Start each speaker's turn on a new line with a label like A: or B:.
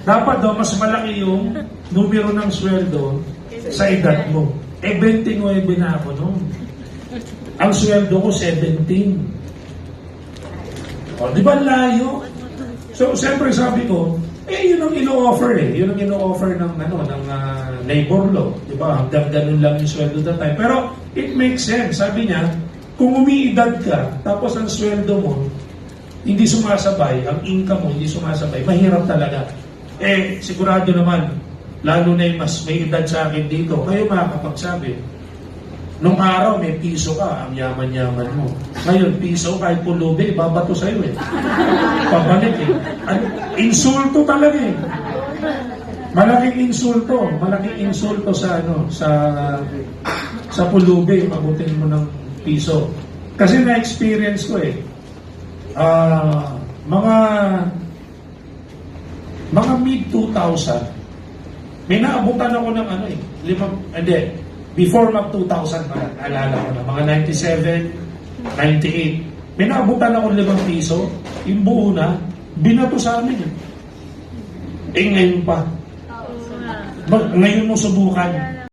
A: Dapat daw, mas malaki yung numero ng sweldo sa edad mo. 29 na ako noon. Ang sweldo ko, 17. O, di ba layo? So, siyempre sabi ko, yun ang ino-offer Yun ang ino-offer ng labor law. Di ba? Hanggang ganun lang yung sweldo that time. Pero, it makes sense. Sabi niya, kung umiidad ka, tapos ang sweldo mo, hindi sumasabay, ang income mo hindi sumasabay, mahirap talaga. Sigurado naman, lalo na yung mas may edad sa akin dito, kayo makakapagsabi, nung araw may piso ka, ang yaman-yaman mo. Ngayon, piso, kahit pulubi, babato sa'yo Pabalik Insulto talaga Malaking insulto sa pulubi, mabutin mo ng piso. Kasi na-experience ko mga mid-2000, may naabutan ako ng before mag-2000 pa, alala ko na, mga 97, 98, may naabutan ako 5 piso, yung buo na, binato sa amin ngayon pa. Ngayon mo subukan.